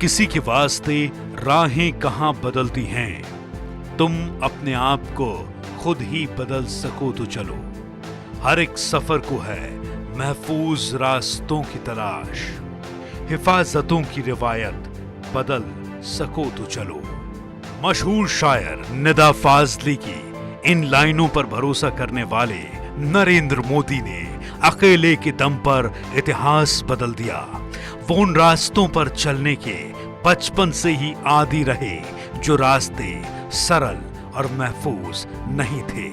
किसी के वास्ते राहें कहां बदलती हैं, तुम अपने आप को खुद ही बदल सको तो चलो। हर एक सफर को है महफूज रास्तों की तलाश, हिफाजतों की रिवायत बदल सको तो चलो। मशहूर शायर निदा फाजली की इन लाइनों पर भरोसा करने वाले नरेंद्र मोदी ने अकेले के दम पर इतिहास बदल दिया। वो उन रास्तों पर चलने के बचपन से ही आदी रहे जो रास्ते सरल और महफूज नहीं थे।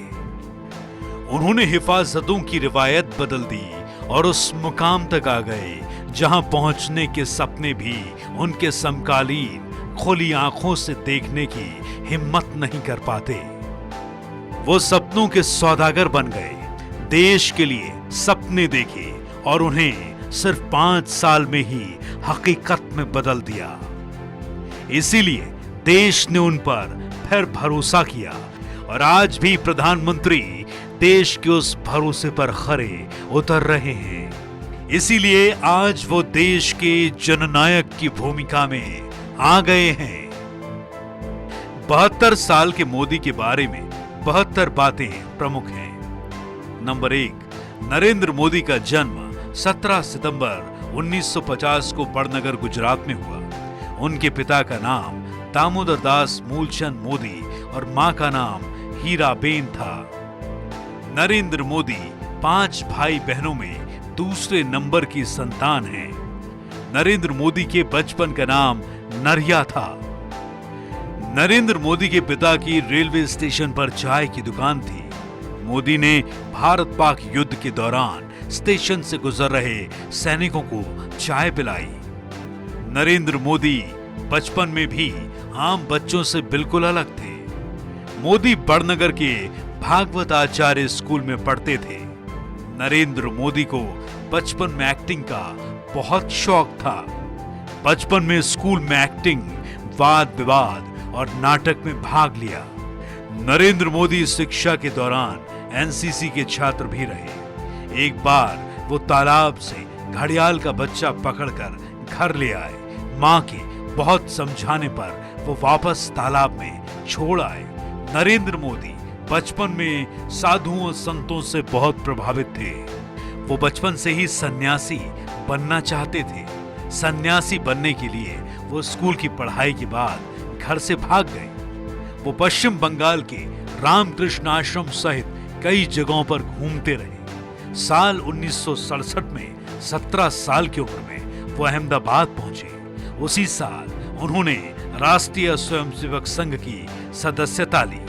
उन्होंने हिफाजतों की रिवायत बदल दी और उस मुकाम तक आ गए जहां पहुंचने के सपने भी उनके समकालीन खुली आंखों से देखने की हिम्मत नहीं कर पाते। वो सपनों के सौदागर बन गए, देश के लिए सपने देखे और उन्हें सिर्फ 5 साल में ही हकीकत में बदल दिया। इसीलिए देश ने उन पर फिर भरोसा किया और आज भी प्रधानमंत्री देश के उस भरोसे पर खरे उतर रहे हैं। इसीलिए आज वो देश के जननायक की भूमिका में आ गए हैं। 72 साल के मोदी के बारे में 72 बातें प्रमुख हैं। नंबर 1, नरेंद्र मोदी का जन्म 17 सितंबर 1950 को बड़नगर गुजरात में हुआ। उनके पिता का नाम दामोदर दास मूलचंद मोदी और मां का नाम हीराबेन था। नरेंद्र मोदी 5 भाई बहनों में दूसरे नंबर की संतान हैं। नरेंद्र मोदी के बचपन का नाम नरिया था। नरेंद्र मोदी के पिता की रेलवे स्टेशन पर चाय की दुकान थी। मोदी ने भारत पाक युद्ध के दौरान स्टेशन से गुजर रहे सैनिकों को चाय पिलाई। नरेंद्र मोदी बचपन में भी आम बच्चों से बिल्कुल अलग थे। मोदी बड़नगर के भागवत आचार्य स्कूल में पढ़ते थे। नरेंद्र मोदी को बचपन में एक्टिंग का बहुत शौक था। बचपन में स्कूल में एक्टिंग, वाद विवाद और नाटक में भाग लिया। नरेंद्र मोदी शिक्षा के दौरान एनसीसी के छात्र भी रहे। एक बार वो तालाब से घड़ियाल का बच्चा पकड़कर घर ले आए। मां के बहुत समझाने पर वो वापस तालाब में छोड़ आए। नरेंद्र मोदी बचपन में साधुओं संतों से बहुत प्रभावित थे। वो बचपन से ही सन्यासी बनना चाहते थे। सन्यासी बनने के लिए वो स्कूल की पढ़ाई के बाद घर से भाग गए। वो पश्चिम बंगाल के रामकृष्ण आश्रम सहित कई जगहों पर घूमते रहे। साल 1967 में 17 साल की उम्र में वो अहमदाबाद पहुंचे। उसी साल उन्होंने राष्ट्रीय स्वयंसेवक संघ की सदस्यता ली।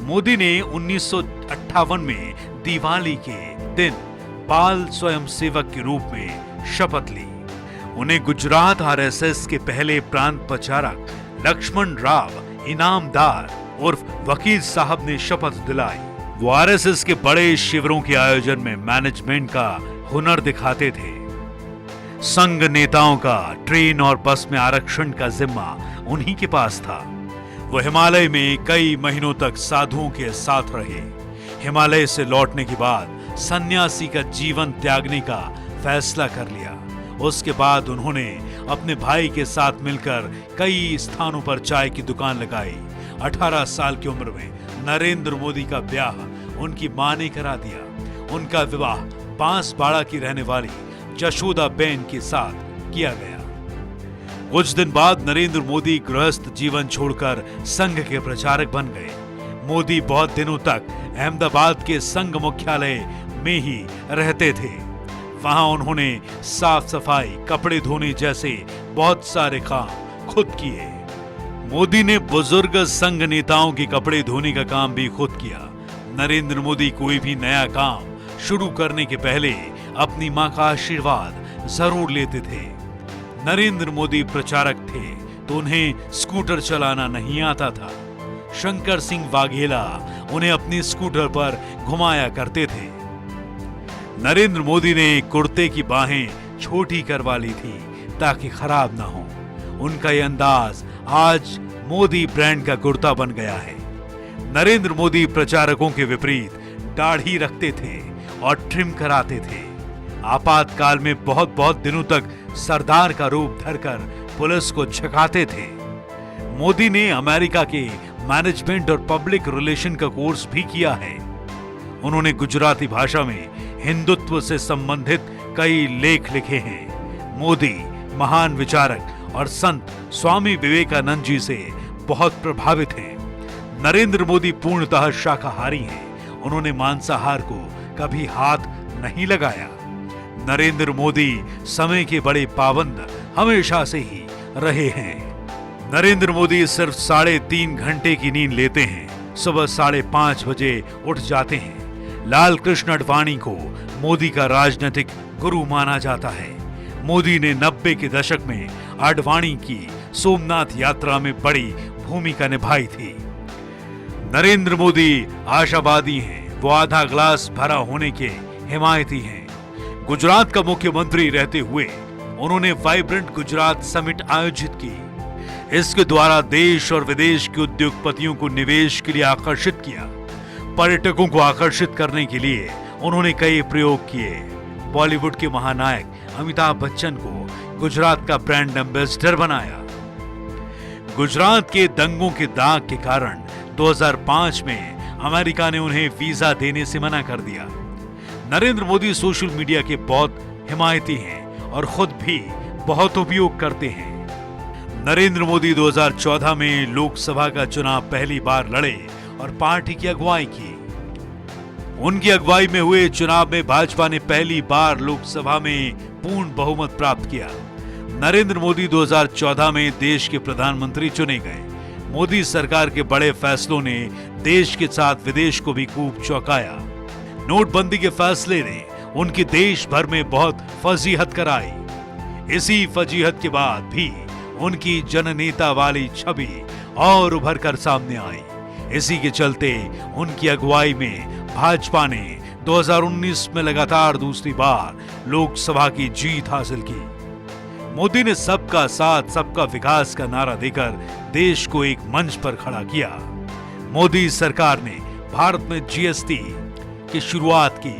मोदी ने 1958 में दिवाली के दिन बाल स्वयंसेवक के रूप में शपथ ली। उन्हें गुजरात आरएसएस के पहले प्रांत प्रचारक लक्ष्मण राव इनामदार उर्फ वकील साहब ने शपथ दिलाई। वो आरएसएस के बड़े शिविरों के आयोजन में मैनेजमेंट का हुनर दिखाते थे। संघ नेताओं का ट्रेन और बस में आरक्षण का जिम्मा उन्हीं के पास था। वो हिमालय में कई महीनों तक साधुओं के साथ रहे। हिमालय से लौटने के बाद सन्यासी का जीवन त्यागने का फैसला कर लिया। उसके बाद उन्होंने अपने भाई के साथ मिलकर कई स्थानों पर चाय की दुकान लगाई। 18 साल की उम्र में नरेंद्र मोदी का ब्याह उनकी मां ने करा दिया। उनका विवाह बांसवाड़ा की रहने वाली जशोदा बेन के साथ किया गया। कुछ दिन बाद नरेंद्र मोदी गृहस्थ जीवन छोड़कर संघ के प्रचारक बन गए। मोदी बहुत दिनों तक अहमदाबाद के संघ मुख्यालय में ही रहते थे। वहां उन्होंने साफ सफाई, कपड़े धोने जैसे बहुत सारे काम खुद किए। मोदी ने बुजुर्ग संघ नेताओं के कपड़े धोने का काम भी खुद किया। नरेंद्र मोदी कोई भी नया काम शुरू करने के पहले अपनी मां का आशीर्वाद जरूर लेते थे। नरेंद्र मोदी प्रचारक थे तो उन्हें स्कूटर चलाना नहीं आता था। शंकर सिंह वाघेला उन्हें अपनी स्कूटर पर घुमाया करते थे। नरेंद्र मोदी ने कुर्ते की बाहें छोटी करवा ली थी ताकि खराब ना हो। उनका यह अंदाज आज मोदी ब्रांड का कुर्ता बन गया है। नरेंद्र मोदी प्रचारकों के विपरीत दाढ़ी रखते थे और ट्रिम कराते थे। आपातकाल में बहुत बहुत दिनों तक सरदार का रूप धरकर पुलिस को झकाते थे। मोदी ने अमेरिका के मैनेजमेंट और पब्लिक रिलेशन का कोर्स भी किया है। उन्होंने गुजराती भाषा में हिंदुत्व से संबंधित कई लेख लिखे हैं। मोदी महान विचारक और संत स्वामी विवेकानंद जी से बहुत प्रभावित हैं। नरेंद्र मोदी पूर्णतः शाकाहारी हैं। उन्होंने मांसाहार को कभी हाथ नहीं लगाया। नरेंद्र मोदी समय के बड़े पाबंद हमेशा से ही रहे हैं। नरेंद्र मोदी सिर्फ 3.5 घंटे की नींद लेते हैं। सुबह 5:30 बजे उठ जाते हैं। लाल कृष्ण आडवाणी को मोदी का राजनीतिक गुरु माना जाता है। मोदी ने 90 के दशक में आडवाणी की सोमनाथ यात्रा में बड़ी भूमिका निभाई थी। नरेंद्र मोदी आशावादी हैं। वो आधा ग्लास भरा होने के हिमायती हैं। गुजरात का मुख्यमंत्री रहते हुए उन्होंने वाइब्रेंट गुजरात समिट आयोजित की। इसके द्वारा देश और विदेश के उद्योगपतियों को निवेश के लिए आकर्षित किया। पर्यटकों को आकर्षित करने के लिए उन्होंने कई प्रयोग किए। बॉलीवुड के महानायक अमिताभ बच्चन को गुजरात का ब्रांड एम्बेसडर बनाया। गुजरात के दंगों के दाग के कारण 2005 में अमेरिका ने उन्हें वीजा देने से मना कर दिया। नरेंद्र मोदी सोशल मीडिया के बहुत हिमायती हैं और खुद भी बहुत उपयोग करते हैं। नरेंद्र मोदी 2014 में लोकसभा का चुनाव पहली बार लड़े और पार्टी की अगुवाई की। उनकी अगुवाई में हुए चुनाव में भाजपा ने पहली बार लोकसभा में पूर्ण बहुमत प्राप्त किया। नरेंद्र मोदी 2014 में देश के प्रधानमंत्री चुने गए। मोदी सरकार के बड़े फैसलों ने देश के साथ विदेश को भी खूब चौंकाया। नोटबंदी के फैसले ने उनकी देश भर में बहुत फजीहत कराई। इसी फजीहत के बाद भी उनकी जननेता वाली छवि और उभर कर सामने आई। इसी के चलते उनकी अगुवाई में भाजपा ने 2019 में लगातार दूसरी बार लोकसभा की जीत हासिल की। मोदी ने सबका साथ सबका विकास का नारा देकर देश को एक मंच पर खड़ा किया। मोदी सरकार ने भारत में जीएसटी की शुरुआत की।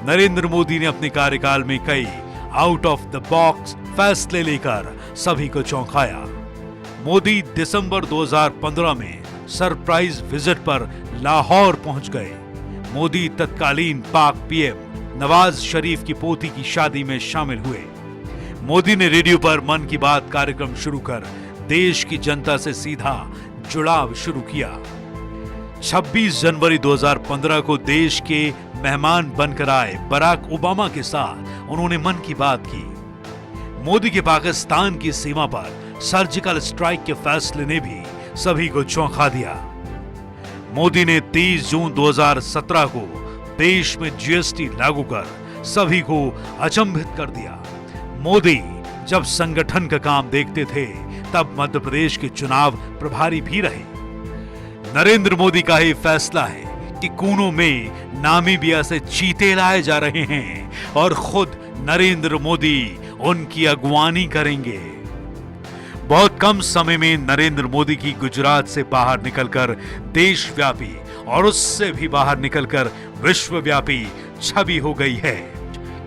नरेंद्र मोदी ने अपने कार्यकाल में कई आउट ऑफ द बॉक्स फैसले लेकर सभी को चौंकाया। मोदी दिसंबर 2015 में सरप्राइज विजिट पर लाहौर पहुंच गए। मोदी तत्कालीन पाक पीएम नवाज शरीफ की पोती की शादी में शामिल हुए। मोदी ने रेडियो पर मन की बात कार्यक्रम शुरू कर देश की जनता से सीधा जुड़ाव शुरू किया। 26 जनवरी 2015 को देश के मेहमान बनकर आए बराक ओबामा के साथ उन्होंने मन की बात की। मोदी के पाकिस्तान की सीमा पर सर्जिकल स्ट्राइक के फैसले ने भी सभी को चौंका दिया। मोदी ने 30 जून 2017 को देश में जीएसटी लागू कर सभी को अचंभित कर दिया। मोदी जब संगठन का काम देखते थे तब मध्य प्रदेश के चुनाव प्रभारी भी रहे। नरेंद्र मोदी का ही फैसला है कि कूनों में नामीबिया से चीते लाए जा रहे हैं और खुद नरेंद्र मोदी उनकी अगुवानी करेंगे। बहुत कम समय में नरेंद्र मोदी की गुजरात से बाहर निकलकर देशव्यापी और उससे भी बाहर निकलकर विश्वव्यापी छवि हो गई है।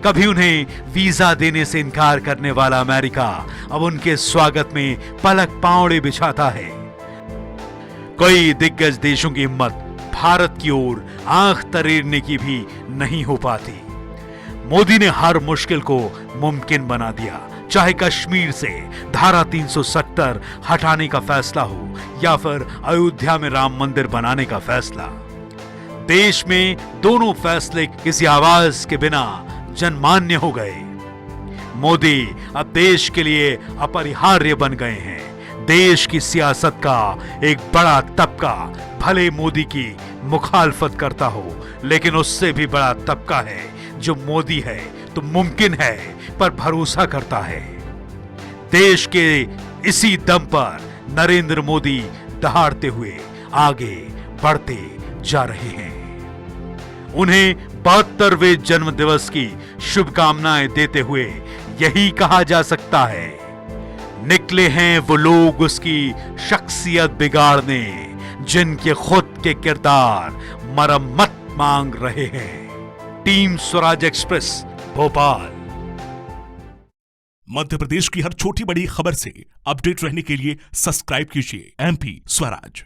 कभी उन्हें वीजा देने से इनकार करने वाला अमेरिका अब उनके स्वागत में पलक पांवड़े बिछाता है। कई दिग्गज देशों की हिम्मत भारत की ओर आंख तरेरने की भी नहीं हो पाती। मोदी ने हर मुश्किल को मुमकिन बना दिया, चाहे कश्मीर से धारा 370 हटाने का फैसला हो या फिर अयोध्या में राम मंदिर बनाने का फैसला। देश में दोनों फैसले किसी आवाज के बिना जनमान्य हो गए। मोदी अब देश के लिए अपरिहार्य बन गए हैं। देश की सियासत का एक बड़ा तबका भले मोदी की मुखालफत करता हो, लेकिन उससे भी बड़ा तबका है जो मोदी है तो मुमकिन है पर भरोसा करता है। देश के इसी दम पर नरेंद्र मोदी दहाड़ते हुए आगे बढ़ते जा रहे हैं। उन्हें 72वें जन्म दिवस की शुभकामनाएं देते हुए यही कहा जा सकता है, निकले हैं वो लोग उसकी शख्सियत बिगाड़ने जिनके खुद के किरदार मरम्मत मांग रहे हैं। Team Swaraj express, Bhopal. मध्य प्रदेश की हर छोटी बड़ी खबर से अपडेट रहने के लिए सब्सक्राइब कीजिए MP स्वराज।